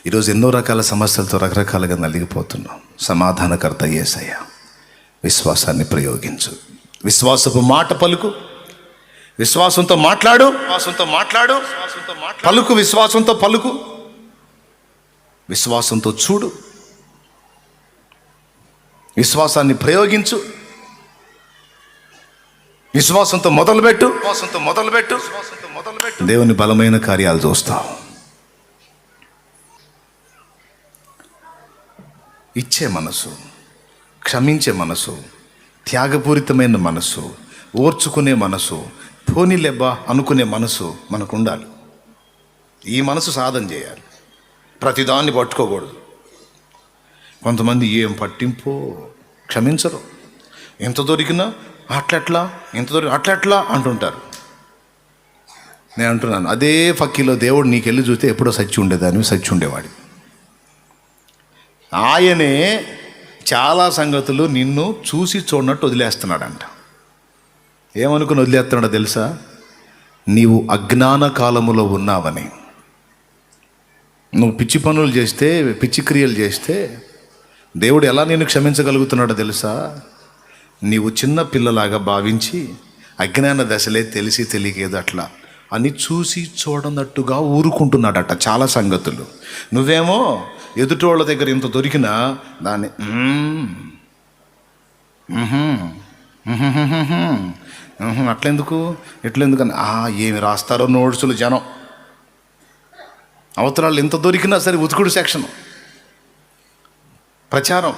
ఈరోజు ఎన్నో రకాల సమస్యలతో రకరకాలుగా నలిగిపోతున్నాం. సమాధానకర్త యేసయ్య. విశ్వాసాన్ని ప్రయోగించు, విశ్వాసపు మాట పలుకు, విశ్వాసంతో మాట్లాడు, పలుకు, విశ్వాసంతో పలుకు, విశ్వాసంతో చూడు, విశ్వాసాన్ని ప్రయోగించు, విశ్వాసంతో మొదలుపెట్టు. దేవుని బలమైన కార్యాలు చూస్తావు. ఇచ్చే మనసు, క్షమించే మనసు, త్యాగపూరితమైన మనసు, ఓర్చుకునే మనసు, పోనీలెబ్బా అనుకునే మనసు మనకు ఉండాలి. ఈ మనసు సాధన చేయాలి. ప్రతిదాన్ని పట్టుకోకూడదు. కొంతమంది ఏం పట్టింపో, క్షమించరు. ఎంత దొరికినా అట్లెట్లా, అట్లెట్లా అంటుంటారు. నేను అంటున్నాను, అదే ఫక్కీలో దేవుడు నీకెళ్ళి చూస్తే ఎప్పుడో సచ్చి ఉండేదాన్ని, సచ్చి ఉండేవాడి. ఆయనే చాలా సంగతులు నిన్ను చూసి చూడనట్టు వదిలేస్తున్నాడంట. ఏమనుకుని వదిలేస్తున్నాడో తెలుసా? నీవు అజ్ఞాన కాలములో ఉన్నావని. నువ్వు పిచ్చి పనులు చేస్తే, పిచ్చి క్రియలు చేస్తే దేవుడు ఎలా నేను క్షమించగలుగుతున్నాడో తెలుసా? నీవు చిన్న పిల్లలాగా భావించి అజ్ఞాన దశలే తెలిసి తెలియకేది అట్లా అని చూసి చూడనట్టుగా ఊరుకుంటున్నాడట చాలా సంగతులు. నువ్వేమో ఎదుటోళ్ళ దగ్గర ఇంత దొరికినా దాన్ని అట్లెందుకు ఎట్లెందుకని ఏమి రాస్తారో నోట్సులు జనం. అవతరాలు ఎంత దొరికినా సరే ఉతుకుడు సెక్షన్, ప్రచారం.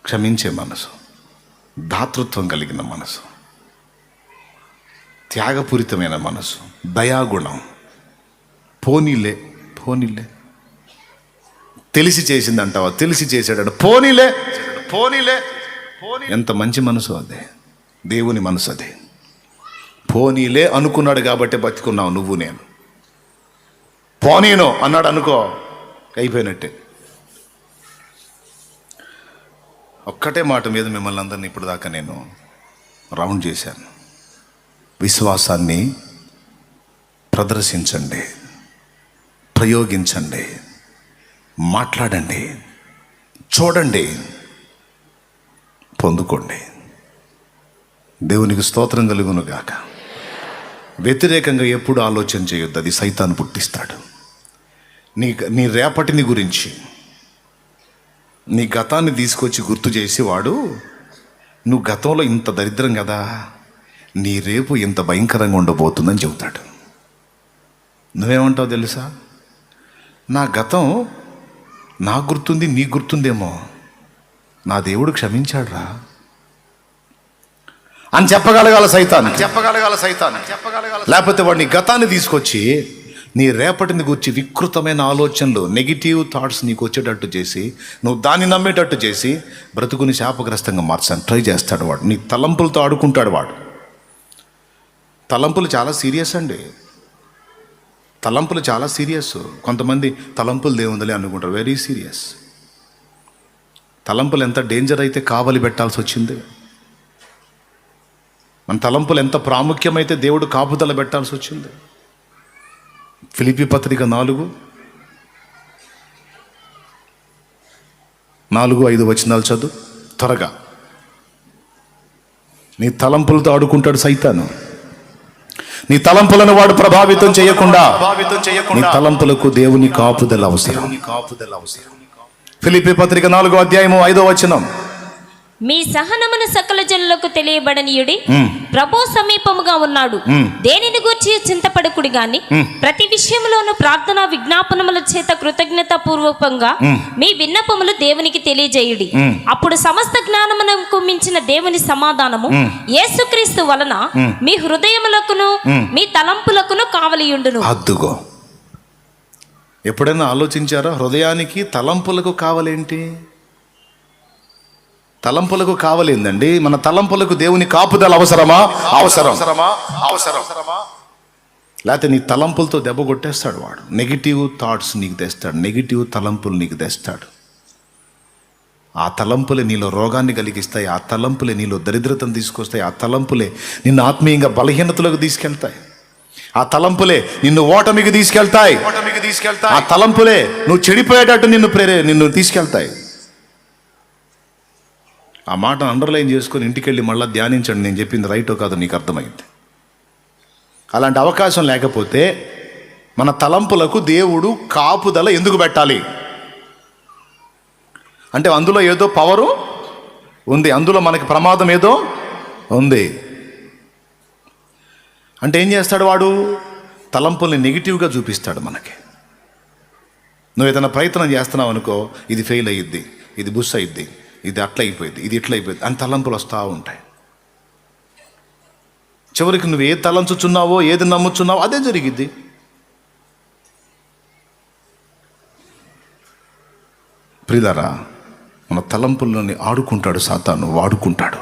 క్షమించే మనసు, దాతృత్వం కలిగిన మనసు, త్యాగపూరితమైన మనసు, దయాగుణం, పోనీలే తెలిసి చేసిందంటావా, తెలిసి చేశాడు, పోనీలే. ఎంత మంచి మనసు అదే, దేవుని మనసు అదే. పోనీలే అనుకున్నాడు కాబట్టి బతికున్నావు నువ్వు నేను. పోనీనో అన్నాడు అనుకో, అయిపోయినట్టే. ఒక్కటే మాట మీద మిమ్మల్ని అందరినీ ఇప్పుడు దాకా నేను రౌండ్ చేశాను. విశ్వాసాన్ని ప్రదర్శించండి, ప్రయోగించండి, మాట్లాడండి, చూడండి, పొందుకోండి. దేవునికి స్తోత్రం కలుగును గాక. వ్యతిరేకంగా ఎప్పుడు ఆలోచన చేయొద్దు, అది సైతాను పుట్టిస్తాడు. నీ రేపటిని గురించి, నీ గతాన్ని తీసుకొచ్చి గుర్తు చేసి వాడు, నువ్వు గతంలో ఇంత దరిద్రం కదా, నీ రేపు ఇంత భయంకరంగా ఉండబోతుందని చెబుతాడు. నువ్వేమంటావు తెలుసా? నా గతం నాకు గుర్తుంది, నీకు గుర్తుందేమో, నా దేవుడు క్షమించాడురా అని చెప్పగలగాల సైతాన్. లేకపోతే వాడు నీ గతాన్ని తీసుకొచ్చి నీ రేపటిని గురించి వికృతమైన ఆలోచనలు, నెగిటివ్ థాట్స్ నీకు వచ్చేటట్టు చేసి, నువ్వు దాన్ని నమ్మేటట్టు చేసి బ్రతుకుని శాపగ్రస్తంగా మార్చాను ట్రై చేస్తాడు వాడు. నీ తలంపులతో ఆడుకుంటాడు వాడు. తలంపులు చాలా సీరియస్ అండి, తలంపులు చాలా సీరియస్. కొంతమంది తలంపులు దేవుందలే అనుకుంటారు, వెరీ సీరియస్. తలంపులు ఎంత డేంజర్ అయితే కావలి పెట్టాల్సి వచ్చింది. మన తలంపులు ఎంత ప్రాముఖ్యమైతే దేవుడు కాపుదల పెట్టాల్సి వచ్చింది. ఫిలిప్పీ పత్రిక 4:5 వచనాలు చదువు త్వరగా. నీ తలంపులతో ఆడుకుంటాడు సైతాను. నీ తలంపులను వాడు ప్రభావితం చేయకుండా నీ తలంపులకు దేవుని కాపుదల అవసరం. ఫిలిప్పీ పత్రిక 4:5 వచనం. మీ సహనమును సకల జనులకు తెలియబడనీయుడి, ప్రభు సమీపముగా ఉన్నాడు. దేనిని గూర్చి చింతపడకుడి గాని ప్రతి విషయంలోనూ ప్రార్థన విజ్ఞాపనముల చేత కృతజ్ఞత పూర్వకంగా మీ విన్నపములు దేవునికి తెలియజేయుడి. అప్పుడు సమస్త జ్ఞానమునకు మించిన దేవుని సమాధానము యేసుక్రీస్తు వలన మీ హృదయములకును మీ తలంపులకును కావలియుండును. అద్దుగో, ఎప్పుడైనా ఆలోచించారా? హృదయానికి తలంపులకు కావాలేంటి? తలంపులకు కావాలేందండి? మన తలంపులకు దేవుని కాపుదల అవసరమా? అవసరం. లేకపోతే నీ తలంపులతో దెబ్బ కొట్టేస్తాడు వాడు. నెగిటివ్ థాట్స్ నీకు తెస్తాడు, నెగిటివ్ తలంపులు నీకు తెస్తాడు. ఆ తలంపులే నీలో రోగాన్ని కలిగిస్తాయి, ఆ తలంపులే నీలో దరిద్రతను తీసుకొస్తాయి, ఆ తలంపులే నిన్ను ఆత్మీయంగా బలహీనతలకు తీసుకెళ్తాయి. ఆ తలంపులే నిన్ను ఓటమికి తీసుకెళ్తాయి. ఆ తలంపులే నువ్వు చెడిపోయేటట్టు నిన్ను తీసుకెళ్తాయి. ఆ మాటను అండర్లైన్ చేసుకొని ఇంటికి వెళ్ళి మళ్ళీ ధ్యానించండి. నేను చెప్పింది రైటో కాదో నీకు అర్థమైంది. అలాంటి అవకాశం లేకపోతే మన తలంపులకు దేవుడు కాపుదల ఎందుకు పెట్టాలి అంటే అందులో ఏదో పవరు ఉంది, అందులో మనకి ప్రమాదం ఏదో ఉంది. అంటే ఏం చేస్తాడు వాడు? తలంపుల్ని నెగిటివ్గా చూపిస్తాడు మనకి. నువ్వు ఏదైనా ప్రయత్నం చేస్తున్నావు అనుకో, ఇది ఫెయిల్ అయ్యిద్ది, ఇది బుస్ అయ్యిద్ది, ఇది అట్లా అయిపోయింది, ఇది ఇట్లా అయిపోయింది అని తలంపులు వస్తూ ఉంటాయి. చివరికి నువ్వు ఏది తలంచుచున్నావో, ఏది నమ్ముచున్నావో అదే జరిగిద్ది. ప్రియులారా, మన తలంపుల్లోని ఆడుకుంటాడు సాతాను, వాడుకుంటాడు.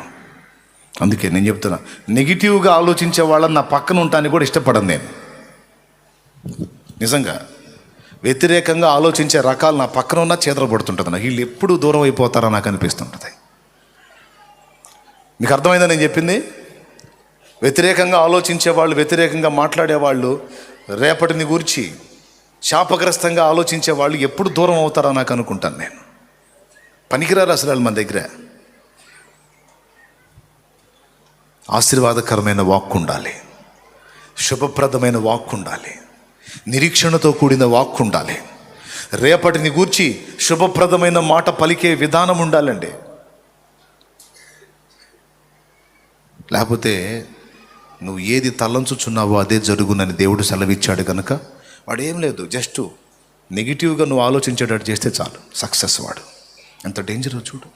అందుకే నేను చెప్తున్నా, నెగిటివ్గా ఆలోచించే వాళ్ళని నా పక్కన ఉంటానికి కూడా ఇష్టపడను నేను. నిజంగా వ్యతిరేకంగా ఆలోచించే రకాలు నా పక్కన ఉన్నా చేదరపడుతుంటుంది నాకు. వీళ్ళు ఎప్పుడు దూరం అయిపోతారో నాకు అనిపిస్తుంటుంది. మీకు అర్థమైందా నేను చెప్పింది? వ్యతిరేకంగా ఆలోచించే వాళ్ళు, వ్యతిరేకంగా మాట్లాడేవాళ్ళు, రేపటిని గురించి శాపగ్రస్తంగా ఆలోచించే వాళ్ళు ఎప్పుడు దూరం అవుతారో నాకు అనుకుంటాను నేను. పనికిరారు అసలు వాళ్ళు మన దగ్గర. ఆశీర్వాదకరమైన వాక్కు ఉండాలి, శుభప్రదమైన వాక్కు ఉండాలి, నిరీక్షణతో కూడిన వాక్కు ఉండాలి, రేపటిని గూర్చి శుభప్రదమైన మాట పలికే విధానం ఉండాలండి. లేకపోతే నువ్వు ఏది తలంచుచున్నావో అదే జరుగునని దేవుడు సెలవిచ్చాడు కనుక వాడు ఏం లేదు, జస్ట్ నెగిటివ్గా నువ్వు ఆలోచించేటట్టు చేస్తే చాలు, సక్సెస్. వాడు ఎంత డేంజరో చూడు.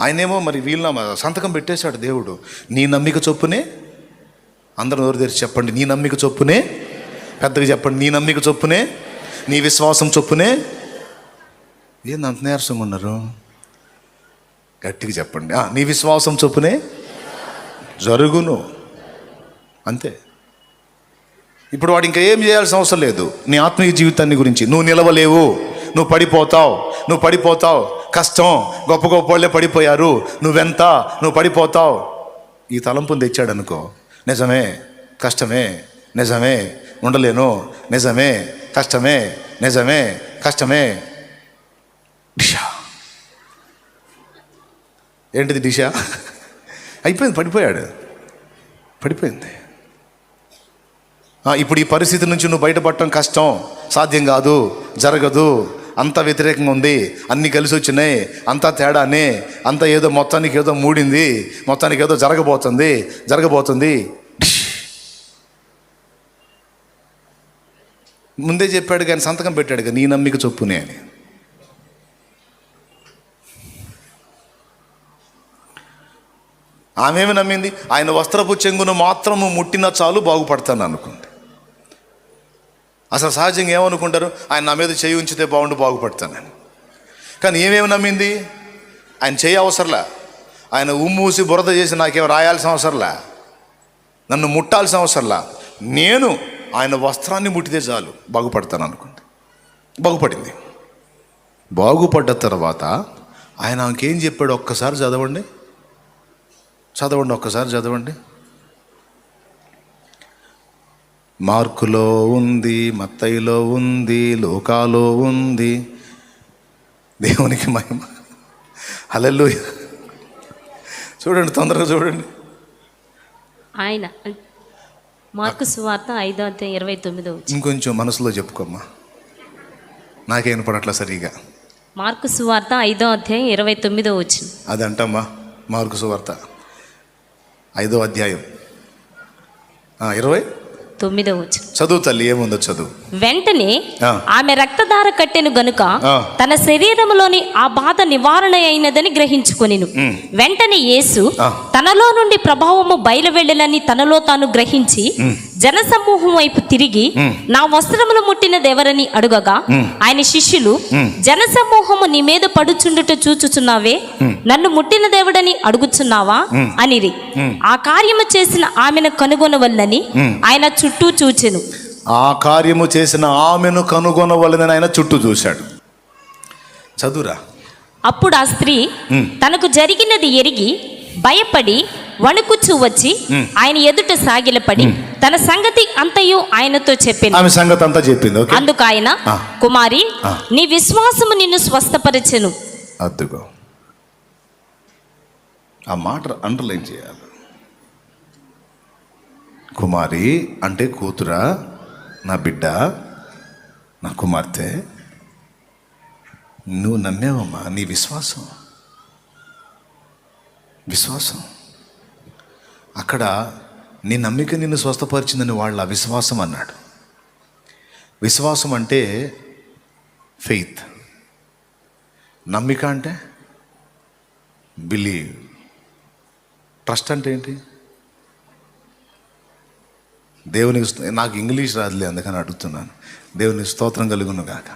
ఆయనేమో మరి వీళ్ళ సంతకం పెట్టేశాడు దేవుడు. నీ నమ్మిక చొప్పునే, అందరూ నోరు తెరిచి చెప్పండి, నీ నమ్మిక చొప్పునే, పెద్దగా చెప్పండి, నీ నమ్మిక చొప్పునే, నీ విశ్వాసం చొప్పునే. ఏంది అంత నీరసంగా ఉన్నారు? గట్టిగా చెప్పండి, నీ విశ్వాసం చొప్పునే జరుగును. అంతే. ఇప్పుడు వాడు ఇంకా ఏం చేయాల్సిన అవసరం లేదు. నీ ఆత్మీయ జీవితాన్ని గురించి నువ్వు నిలవలేవు, నువ్వు పడిపోతావు, కష్టం, గొప్ప గొప్ప వాళ్ళే పడిపోయారు, నువ్వెంత, నువ్వు పడిపోతావు. ఈ తలంపుని తెచ్చాడు అనుకో, నిజమే కష్టమే, నిజమే ఉండలేను, నిజమే కష్టమే. డిషా ఏంటిది? డిషా అయిపోయింది, పడిపోయింది. ఇప్పుడు ఈ పరిస్థితి నుంచి నువ్వు బయటపడటం కష్టం, సాధ్యం కాదు, జరగదు, అంతా వ్యతిరేకంగా ఉంది, అన్నీ కలిసి వచ్చినాయి, అంతా తేడానే, అంతా ఏదో మొత్తానికి ఏదో మూడింది, మొత్తానికి ఏదో జరగబోతుంది. ముందే చెప్పాడు కానీ సంతకం పెట్టాడు కానీ నీ నమ్మిక చొప్పునే అని. ఆమెమి నమ్మింది? ఆయన వస్త్రపు చెంగును మాత్రము ముట్టినా చాలు బాగుపడతాను అనుకుంది. అసలు సహజంగా ఏమనుకుంటారు? ఆయన నా మీద చేయి ఉంచితే బాగుపడతానని. కానీ ఏమేమి నమ్మింది? ఆయన చేయి అవసరంలా, ఆయన ఉమ్మూసి బురద చేసి నాకేం రాయాల్సిన అవసరంలా, నన్ను ముట్టాల్సిన అవసరంలా, నేను ఆయన వస్త్రాన్ని ముట్టితే చాలు బాగుపడతాను అనుకుంది. బాగుపడింది. బాగుపడ్డ తర్వాత ఆయన ఆమెకేం చెప్పాడు? ఒక్కసారి చదవండి. మార్కులో ఉంది, మత్తయిలో ఉంది, లూకాలో ఉంది. దేవునికి మహిమ. హల్లెలూయా. చూడండి, తొందరగా చూడండి. ఆయన మార్కు సువార్త 5:29. ఇంకొంచెం మనసులో చెప్పుకోమ్మా, నాకేం పడట్లా సరిగా. మార్కు సువార్త 5:29. అది అంటమ్మా, మార్కు సువార్త 5వ అధ్యాయం 29. చదువు తల్లి, ఏముందో చదువు. వెంటనే ఆమె రక్తధార కట్టెను గనుక తన శరీరములోని ఆ బాధ నివారణ అయినదని గ్రహించుకొనెను. వెంటనే యేసు తనలో నుండి ప్రభావము బయలువెళ్ళనని తనలో తాను గ్రహించి జనసమూహం వైపు తిరిగి నా వస్త్రములు ముట్టినదెవరని అడుగగా ఆయన శిష్యులు, జనసమూహము నీ మీద పడుచుండుట చూచుచున్నావే, నన్ను ముట్టినదెవడని అడుగుచున్నావా అనిరి. ఆ కార్యము చేసిన ఆమెను కనుగొనవల్లని ఆయన చుట్టూ చూచెను. ఆ కార్యము చేసిన ఆమెను కనుగొనవలనని ఆయన చుట్టూ చూశాడు. చదువురా. అప్పుడు ఆ స్త్రీ తనకు జరిగినది ఎరిగి భయపడి వణుకుచూ వచ్చి ఆయన ఎదుట సాగిలపడి తన సంగతి అంతయు ఆయనతో చెప్పింది. ఆమె సంగతి అంతా చెప్పింది. ఓకే. అందుకు ఆయన, కుమారి, నీ విశ్వాసము నిన్ను స్వస్థపరిచెను. అద్దుగో, ఆ మాట అండర్లైన్ చేయాలి. కుమారి అంటే కూతురా, నా బిడ్డ, నా కుమార్తె, నువ్వు నమ్మేవమ్మా. నీ విశ్వాసం అక్కడ నీ నమ్మిక నిన్ను స్వస్థపరిచిందని వాళ్ళ అవిశ్వాసం అన్నాడు. విశ్వాసం అంటే ఫెయిత్, నమ్మిక అంటే బిలీవ్, ట్రస్ట్ అంటే ఏంటి? దేవునికి, నాకు ఇంగ్లీష్ రాదులే అందుకని అడుగుతున్నాను. దేవునికి స్తోత్రం కలుగును గాక.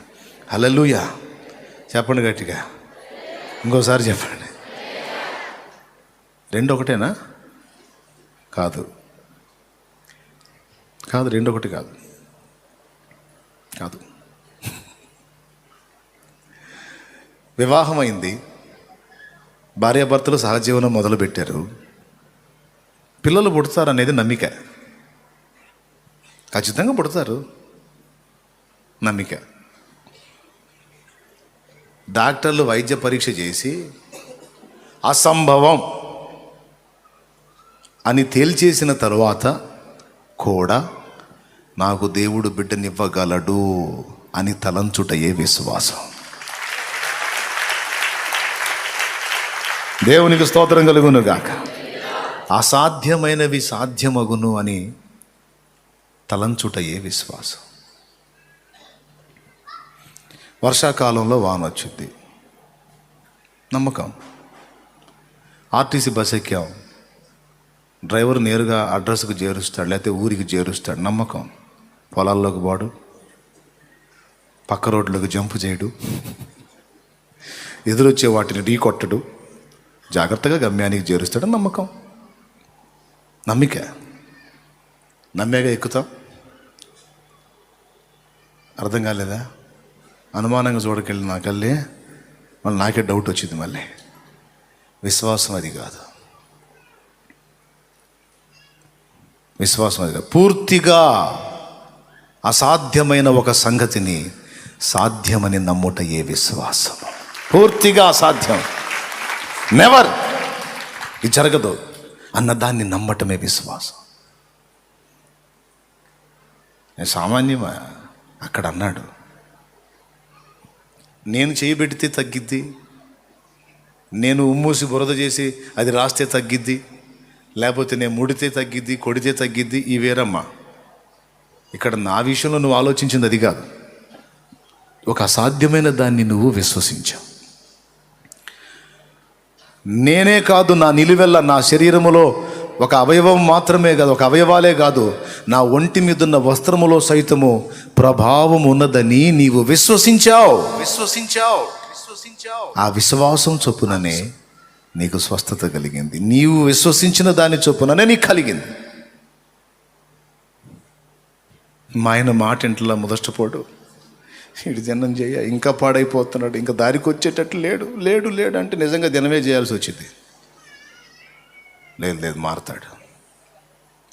హల్లెలూయా చెప్పండి గట్టిగా, ఇంకోసారి చెప్పండి. రెండు ఒకటేనా? కాదు, రెండు ఒకటి కాదు. వివాహమైంది, భార్యాభర్తలు సహజీవనం మొదలుపెట్టారు, పిల్లలు పుడతారు అనేది నమ్మిక. ఖచ్చితంగా పుడతారు, నమ్మిక. డాక్టర్లు వైద్య పరీక్ష చేసి అసంభవం అని తేల్చేసిన తరువాత కూడా నాకు దేవుడు బిడ్డనివ్వగలడు అని తలంచుటయే విశ్వాసం. దేవునికి స్తోత్రం కలుగును గాక. అసాధ్యమైనవి సాధ్యమగును అని తలంచుటయే విశ్వాసం. వర్షాకాలంలో వాన వచ్చింది, నమ్మకం. ఆర్టీసీ బస్ ఎక్కాం, డ్రైవర్ నేరుగా అడ్రస్కు చేరుస్తాడు, లేకపోతే ఊరికి చేరుస్తాడు, నమ్మకం. పొలాల్లోకి పోడు, పక్క రోడ్లకు జంపు చేయడు, ఎదురొచ్చే వాటిని ఢీ కొట్టడు, జాగ్రత్తగా గమ్యానికి చేరుస్తాడు, నమ్మకం. నమ్మిక. నమ్మేగా ఎక్కుతాం. అర్థం కాలేదా? అనుమానంగా చూడకెళ్ళి నాకల్లే మళ్ళీ నాకే డౌట్ వచ్చింది. మళ్ళీ విశ్వాసం అది కాదు. పూర్తిగా అసాధ్యమైన ఒక సంగతిని సాధ్యమని నమ్ముటయే విశ్వాసం. పూర్తిగా అసాధ్యం, నెవర్, ఇది జరగదు అన్నదాన్ని నమ్మటమే విశ్వాసం. సామాన్యమా? అక్కడ అన్నాడు, నేను చేయబెడితే తగ్గిద్ది, నేను ఉమ్మూసి బురద చేసి అది రాస్తే తగ్గిద్ది, లేకపోతే నేను ముడితే తగ్గిద్ది, కొడితే తగ్గిద్ది, ఈ వేరమ్మా. ఇక్కడ నా విషయంలో నువ్వు ఆలోచించింది అది కాదు. ఒక అసాధ్యమైన దాన్ని నువ్వు విశ్వసించావు. నేనే కాదు, నా నిలువెల్ల, నా శరీరములో ఒక అవయవం మాత్రమే కాదు, ఒక అవయవాలే కాదు, నా ఒంటి మీద ఉన్న వస్త్రములో సైతము ప్రభావం ఉన్నదని నీవు విశ్వసించావు. ఆ విశ్వాసం చొప్పుననే నీకు స్వస్థత కలిగింది. నీవు విశ్వసించిన దాని చొప్పుననే నీకు కలిగింది. మా ఆయన మాట ఇంట్లో మొదటిపోడు, ఇటు దినం చేయ, ఇంకా పాడైపోతున్నాడు, ఇంకా దారికి వచ్చేటట్టు లేడు అంటే నిజంగా దినమే చేయాల్సి వచ్చింది. లేదు మారుతాడు,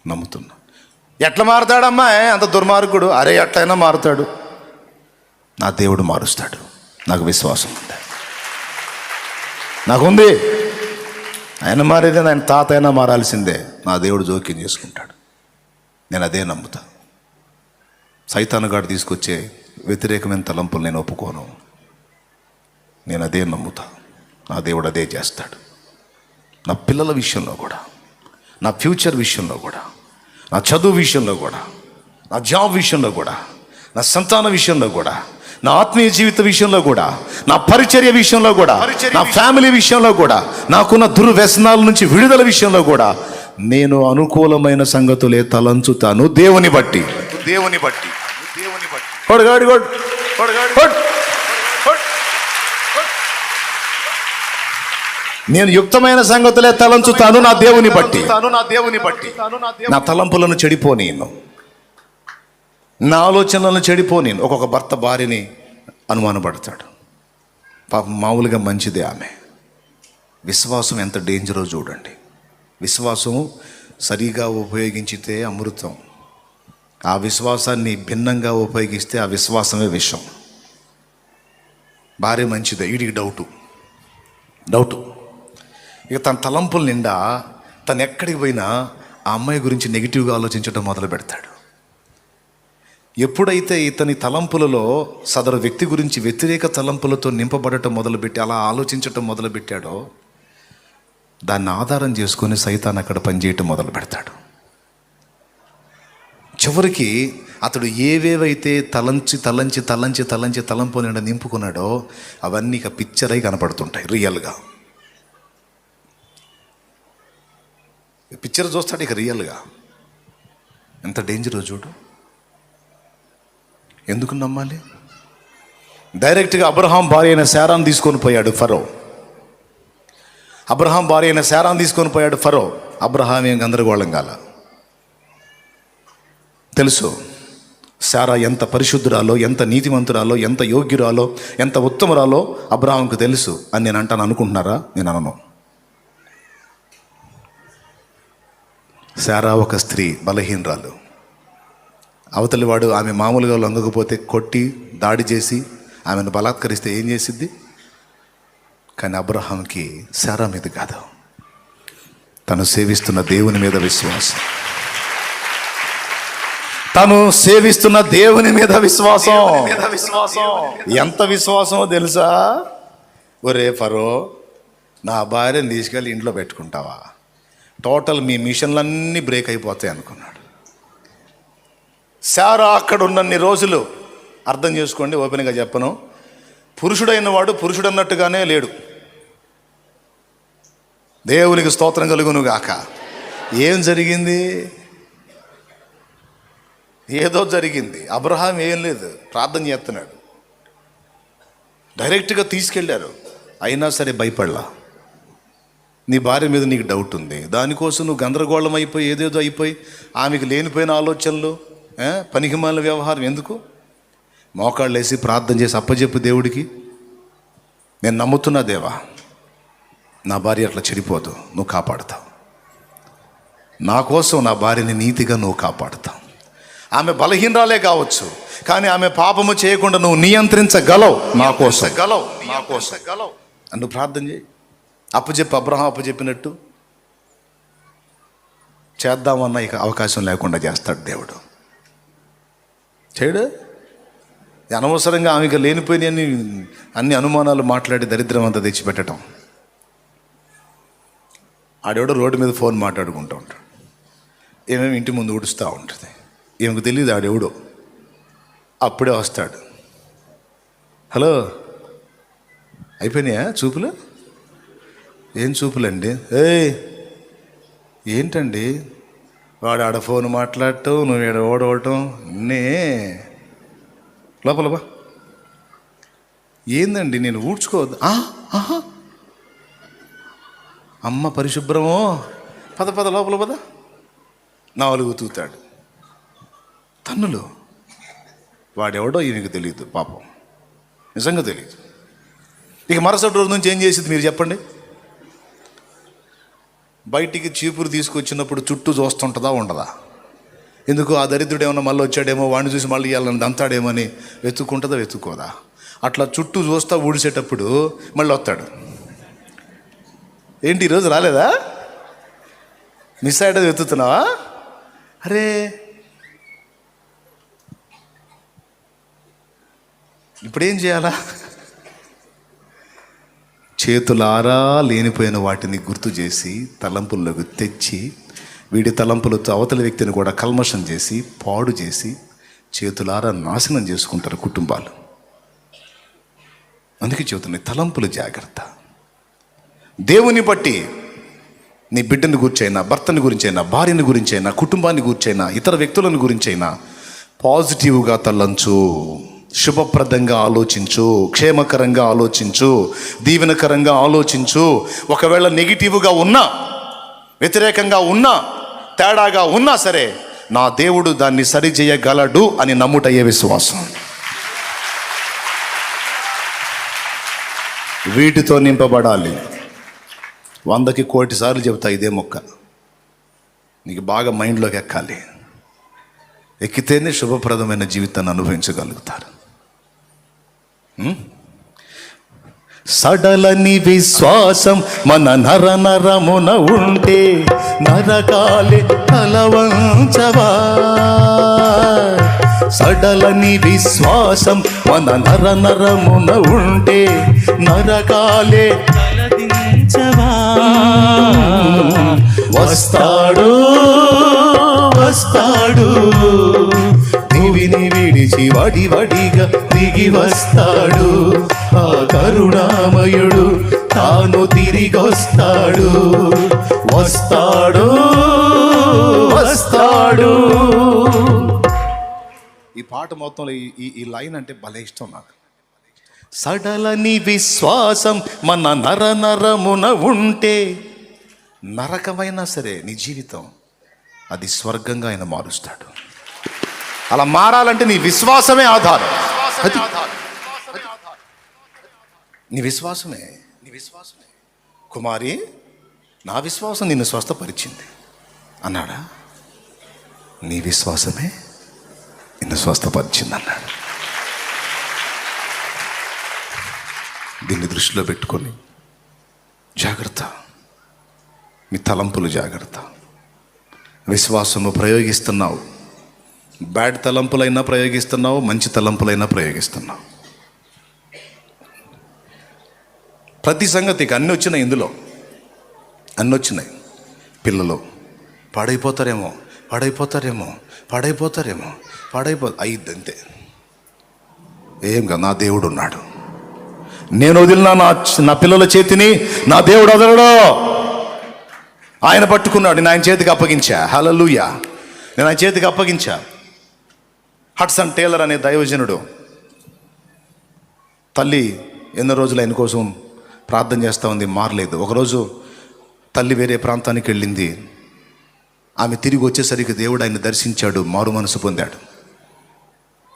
నమ్ముతున్నా. ఎట్లా మారుతాడమ్మా అంత దుర్మార్గుడు? అరే ఎట్లయినా మారుతాడు, నా దేవుడు మారుస్తాడు. నాకు విశ్వాసం ఉంది, నాకుంది. ఆయన మారేదే, ఆయన తాత అయినా మారాల్సిందే. నా దేవుడు జోక్యం చేసుకుంటాడు. నేను అదే నమ్ముతా. సైతానుగాడు తీసుకొచ్చే వ్యతిరేకమైన తలంపులు నేను ఒప్పుకోను. నేను అదే నమ్ముతా. నా దేవుడు అదే చేస్తాడు. నా పిల్లల విషయంలో కూడా, నా ఫ్యూచర్ విషయంలో కూడా, నా చదువు విషయంలో కూడా, నా జాబ్ విషయంలో కూడా, నా సంతాన విషయంలో కూడా, నా ఆత్మీయ జీవిత విషయంలో కూడా, నా పరిచర్య విషయంలో కూడా, నా ఫ్యామిలీ విషయంలో కూడా, నాకున్న దుర్వ్యసనాల నుంచి విడుదల విషయంలో కూడా నేను అనుకూలమైన సంగతులే తలంచుతాను. దేవుని బట్టి. నేను యుక్తమైన సంగతులే తలంచుతాను నా దేవుని బట్టి. నా తలంపులను చెడిపోనీను, నా ఆలోచనలను చెడిపోనీను. ఒక్కొక్క భర్త భార్యని అనుమానపడతాడు. పాపం మామూలుగా మంచిదే ఆమె. విశ్వాసం ఎంత డేంజరో చూడండి. విశ్వాసం సరిగా ఉపయోగించితే అమృతం, ఆ విశ్వాసాన్ని భిన్నంగా ఉపయోగిస్తే ఆ విశ్వాసమే విషం. భార్య మంచిదే, వీడికి డౌటు. ఇక తన తలంపుల నిండా తను ఎక్కడికి పోయినా ఆ అమ్మాయి గురించి నెగిటివ్గా ఆలోచించడం మొదలు పెడతాడు. ఎప్పుడైతే ఇతని తలంపులలో సదరు వ్యక్తి గురించి వ్యతిరేక తలంపులతో నింపబడటం మొదలుపెట్టి అలా ఆలోచించటం మొదలుపెట్టాడో, దాన్ని ఆధారం చేసుకొని సైతాన్ అక్కడ పనిచేయటం మొదలు పెడతాడు. చివరికి అతడు ఏవేవైతే తలంపు నిండా నింపుకున్నాడో అవన్నీ ఇక పిక్చర్ అయి కనపడుతుంటాయి. రియల్గా పిక్చర్ చూస్తాడు ఇక రియల్గా. ఎంత డేంజరో చూడు. ఎందుకు నమ్మాలి? డైరెక్ట్గా అబ్రహాం భార్య అయిన శారాను తీసుకొని పోయాడు ఫరో. అబ్రహాం ఏం గందరగోళం కాల. తెలుసు శారా ఎంత పరిశుద్ధురాలో, ఎంత నీతిమంతురాలో, ఎంత యోగ్యురాలో, ఎంత ఉత్తమురాలో అబ్రహాంకు తెలుసు అని నేను అంటాను అనుకుంటున్నారా? నేను అనను. శారా ఒక స్త్రీ, బలహీనరాలు. అవతలివాడు ఆమె మామూలుగా లొంగకపోతే కొట్టి దాడి చేసి ఆమెను బలాత్కరిస్తే ఏం చేసిద్ది? కానీ అబ్రహాంకి శారా మీద కాదు, తను సేవిస్తున్న దేవుని మీద విశ్వాసం. ఎంత విశ్వాసమో తెలుసా? ఒరే ఫరో, నా భార్యను తీసుకెళ్ళి ఇంట్లో పెట్టుకుంటావా? టోటల్ మీ మిషన్లన్నీ బ్రేక్ అయిపోతాయి అనుకున్నాడు. శారా అక్కడ ఉన్నన్ని రోజులు, అర్థం చేసుకోండి, ఓపెన్గా చెప్పను, పురుషుడైన వాడు పురుషుడు అన్నట్టుగానే లేడు. దేవునికి స్తోత్రం కలుగును గాక. ఏం జరిగింది? ఏదో జరిగింది. అబ్రహాం ఏం లేదు, ప్రార్థన చేస్తున్నాడు. డైరెక్ట్గా తీసుకెళ్ళారు. అయినా సరే భయపడలా. నీ భార్య మీద నీకు డౌట్ ఉంది, దానికోసం నువ్వు గందరగోళం అయిపోయి ఏదేదో అయిపోయి ఆమెకు లేనిపోయిన ఆలోచనలు, పనికిమాలిన వ్యవహారం ఎందుకు? మోకాళ్ళు వేసి ప్రార్థన చేసి అప్పచెప్పు దేవుడికి, నేను నమ్ముతున్నా దేవా, నా భార్య అట్లా చెడిపోదు, నువ్వు కాపాడుతావు. నా కోసం నా భార్యని నీతిగా నువ్వు కాపాడుతావు. ఆమె బలహీనరాలే కావచ్చు, కానీ ఆమె పాపము చేయకుండా నువ్వు నియంత్రించగలవు. నా కోసం నువ్వు ప్రార్థన చేయి. అబ్రహాం అప్పచెప్పినట్టు చేద్దామన్నా ఇక అవకాశం లేకుండా చేస్తాడు దేవుడు. చేయడు. అనవసరంగా ఆమెకు లేనిపోయిన అన్ని అనుమానాలు మాట్లాడి దరిద్రం అంతా తెచ్చిపెట్టడం. ఆడెవడో రోడ్డు మీద ఫోన్ మాట్లాడుకుంటూ ఉంటాడు, ఏమేమి ఇంటి ముందు ఊడుస్తూ ఉంటుంది. ఈమెకు తెలియదు ఆడెవడో. అప్పుడే వస్తాడు. హలో, అయిపోయినాయా చూపులు? ఏం చూపులండి? ఏంటండి? వాడు ఆడ ఫోన్ మాట్లాడటం, నువ్వు ఈడ ఓడవటం, నే లోపల బా. ఏందండి నేను ఊడ్చుకోవద్దు? అమ్మ పరిశుభ్రమో, పద లోపల పద. 4 తూతాడు. తన్నులు. వాడెవడో ఈయనకు తెలియదు పాపం, నిజంగా తెలియదు. ఇక మరుసటి రోజు నుంచి ఏం చేసింది మీరు చెప్పండి? బయటికి చీపురు తీసుకొచ్చినప్పుడు చుట్టూ చూస్తుంటుందా ఉండదా? ఎందుకు? ఆ దరిద్రుడు ఏమన్నా మళ్ళీ వచ్చాడేమో, వాడిని చూసి మళ్ళీ ఇవ్వాలని దంతాడేమో అని వెతుక్కోదా? అట్లా చుట్టూ చూస్తా ఊడిసేటప్పుడు మళ్ళీ వస్తాడు. ఏంటి ఈరోజు రాలేదా? మిస్ అయ్యేది వెతుకుతున్నావా? అరే, ఇప్పుడేం చేయాలా? చేతులారా లేనిపోయిన వాటిని గుర్తు చేసి తలంపుల్లోకి తెచ్చి, వీడి తలంపులతో అవతల వ్యక్తిని కూడా కల్మషం చేసి పాడు చేసి చేతులారా నాశనం చేసుకుంటారు కుటుంబాలు. అందుకే చెబుతున్నాయి, తలంపులు జాగ్రత్త. దేవుని బట్టి నీ బిడ్డని గురించైనా, భర్తని గురించైనా, భార్యని గురించైనా, కుటుంబాన్ని గురించైనా, ఇతర వ్యక్తులను గురించైనా పాజిటివ్గా తలంచు, శుభప్రదంగా ఆలోచించు, క్షేమకరంగా ఆలోచించు, దీవెనకరంగా ఆలోచించు. ఒకవేళ నెగిటివ్గా ఉన్నా, వ్యతిరేకంగా ఉన్నా, తేడాగా ఉన్నా సరే, నా దేవుడు దాన్ని సరిచేయగలడు అని నమ్ముటయ్యే విశ్వాసం. వీటితో నింపబడాలి. 100కి 1,000,000 చెబుతా ఇదే మొక్క. నీకు బాగా మైండ్లోకి ఎక్కాలి. ఎక్కితేనే శుభప్రదమైన జీవితాన్ని అనుభవించగలుగుతారు. సడలని విశ్వాసం మన నర నరమున ఉంటే నరకాలే తలవంచవా. సడలని విశ్వాసం మన నర నరమున ఉంటే నరకాలే తలదించవా. వస్తాడు వస్తాడు దివిని విడిచి వడివడిగా దిగి వస్తాడు. ఆ కరుణామయుడు తాను తిరిగొస్తాడు. వస్తాడు వస్తాడు. ఈ పాట మొత్తంలో ఈ లైన్ అంటే భలే ఇష్టం నాకు. సడలని విశ్వాసం మన నర నరమున ఉంటే, నరకమైనా సరే నీ జీవితం అది స్వర్గంగా ఆయన మారుస్తాడు. అలా మారాలంటే నీ విశ్వాసమే ఆధారం. నీ విశ్వాసమే. కుమారి, నా విశ్వాసం నిన్ను స్వస్థపరిచింది అన్నాడా? నీ విశ్వాసమే నిన్ను స్వస్థపరిచింది అన్నాడు. దీన్ని దృష్టిలో పెట్టుకొని జాగ్రత్త, మీ తలంపులు జాగ్రత్త. విశ్వాసము ప్రయోగిస్తున్నావు, బ్యాడ్ తలంపులైనా ప్రయోగిస్తున్నావు, మంచి తలంపులైనా ప్రయోగిస్తున్నావు. ప్రతి సంగతికి అన్నీ వచ్చినాయి, ఇందులో అన్నీ వచ్చినాయి. పిల్లలు పాడైపోతారేమో అయ్యిద్ది అంతే. ఏం కాదు, నా దేవుడు ఉన్నాడు. నేను వదిలినా నా పిల్లల చేతిని నా దేవుడు వదలడు. ఆయన పట్టుకున్నాడు, నేను ఆయన చేతికి అప్పగించా. హల్లెలూయా, నేను ఆయన చేతికి అప్పగించా. హడ్సన్ టేలర్ అనే దైవజనుడు, తల్లి ఎన్నో రోజులు ఆయన కోసం ప్రార్థన చేస్తూ ఉంది, మారలేదు. ఒకరోజు తల్లి వేరే ప్రాంతానికి వెళ్ళింది. ఆమె తిరిగి వచ్చేసరికి దేవుడు ఆయన దర్శించాడు, మారు మనసు పొందాడు,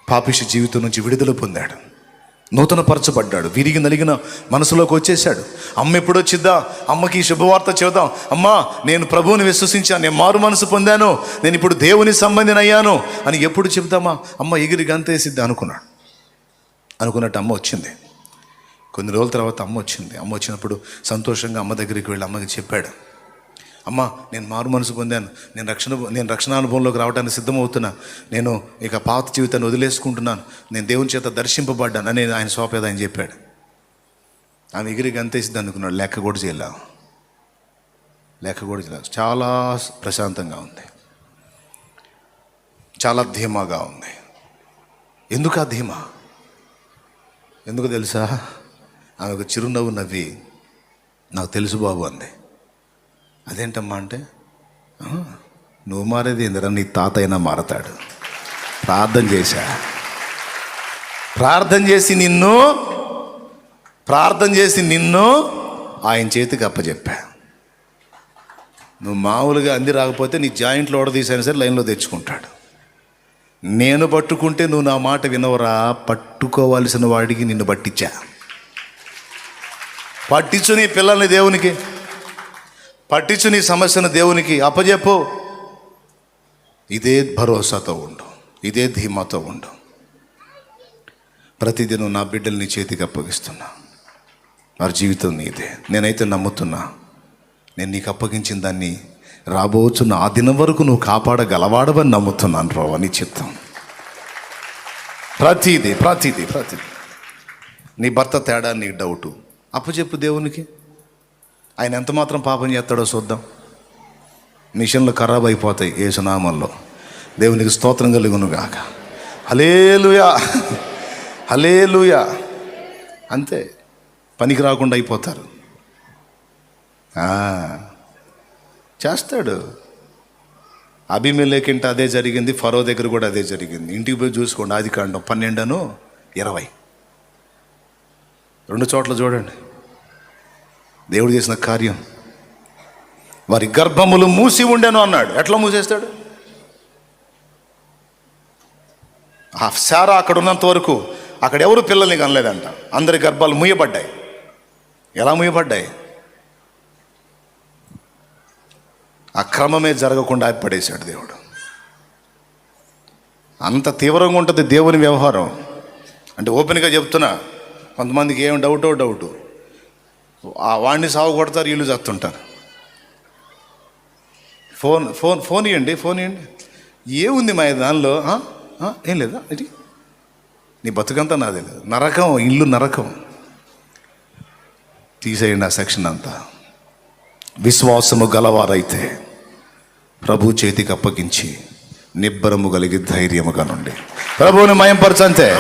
పాపిష్టి జీవితం నుంచి విడుదల పొందాడు, నూతన పరచబడ్డాడు, విరిగి నలిగిన మనసులోకి వచ్చేసాడు. అమ్మ ఎప్పుడు వచ్చిద్దా, అమ్మకి ఈ శుభవార్త చెబుదాం, అమ్మా నేను ప్రభువుని విశ్వసించాను, నేను మారు మనసు పొందాను, నేను ఇప్పుడు దేవుని సంబంధిని అయ్యాను అని ఎప్పుడు చెబుతామా? అమ్మ ఎగిరి గంతేసిద్దా అనుకున్నట్టు అమ్మ వచ్చింది. కొన్ని రోజుల తర్వాత అమ్మ వచ్చినప్పుడు సంతోషంగా అమ్మ దగ్గరికి వెళ్ళి అమ్మకి చెప్పాడు, అమ్మ నేను మారు మనసు పొందాను, నేను రక్షణానుభవంలోకి రావడానికి సిద్ధమవుతున్నా, నేను ఇక పాత జీవితాన్ని వదిలేసుకుంటున్నాను, నేను దేవుని చేత దర్శింపబడ్డాను అని ఆయన సోపేద ఆయన చెప్పాడు. ఆమె ఎగిరి గంతేసిద్ది అనుకున్నాడు. లెక్క కూడా చేయలేదు. చాలా ప్రశాంతంగా ఉంది, చాలా ధీమాగా ఉంది. ఎందుకు ఆ ధీమా? ఎందుకు తెలుసా? ఆమె ఒక చిరునవ్వు నవ్వి, నాకు తెలుసు బాబు అంది. అదేంటమ్మా అంటే, నువ్వు మారేది ఏందిరా, నీ తాత అయినా మారతాడు. ప్రార్థన చేసి నిన్ను ఆయన చేతికి అప్పచెప్పా. నువ్వు మామూలుగా అంది రాకపోతే నీ జాయింట్లో ఓడదీసైనా సరే లైన్లో తెచ్చుకుంటాడు. నేను పట్టుకుంటే నువ్వు నా మాట వినవరా, పట్టుకోవాల్సిన వాడికి నిన్ను పట్టించు నీ పిల్లల్ని దేవునికి, పట్టించు నీ సమస్యను దేవునికి అప్పజెప్పు. ఇదే భరోసాతో ఉండు, ఇదే ధీమాతో ఉండు. ప్రతిదినం నా బిడ్డలు నీ చేతికి అప్పగిస్తున్నా, వారి జీవితం నీదే. నేనైతే నమ్ముతున్నా, నేను నీకు అప్పగించిన దాన్ని రాబోతున్న ఆ దినం వరకు నువ్వు కాపాడగలవాడవని నమ్ముతున్నాను ప్రభు, నీ చిత్తం. ప్రతిదీ నీ భర్త తేడా, నీకు డౌటు అప్పచెప్పు దేవునికి. ఆయన ఎంత మాత్రం పాపం చేస్తాడో చూద్దాం. మిషన్లు ఖరాబ్ అయిపోతాయి యేసునామంలో. దేవునికి స్తోత్రం కలుగునుగాక. హల్లెలూయా. అంతే, పనికి రాకుండా అయిపోతారు. చేస్తాడు. అబీమెలెకు అదే జరిగింది, ఫరో దగ్గర కూడా అదే జరిగింది. ఇంటికి పోయి చూసుకోండి, ఆదికాండం 12:20 2 చోట్ల చూడండి దేవుడు చేసిన కార్యం. వారి గర్భములు మూసి ఉండెను అన్నాడు. ఎట్లా మూసేస్తాడు? ఆ శారా అక్కడ ఉన్నంత వరకు అక్కడ ఎవరు పిల్లల్ని కనలేదంట. అందరి గర్భాలు మూయబడ్డాయి. ఎలా మూయబడ్డాయి? అక్రమమే జరగకుండా ఆపడేశాడు దేవుడు. అంత తీవ్రంగా ఉంటుంది దేవుని వ్యవహారం. అంటే ఓపెన్గా చెప్తున్నా, కొంతమందికి ఏం డౌటు వాడిని సాగు కొడతారు, వీళ్ళు చస్తుంటారు. ఫోన్ ఇవ్వండి. ఏముంది మా దానిలో? ఏం లేదా? ఇది నీ బతుకంతా నాదే లేదు. నరకం, ఇల్లు నరకం. తీసేయండి ఆ సెక్షన్ అంతా. విశ్వాసము గలవారైతే ప్రభు చేతికి అప్పగించి నిబ్బరము కలిగి ధైర్యముగా నుండి ప్రభువుని మయంపరచంతే.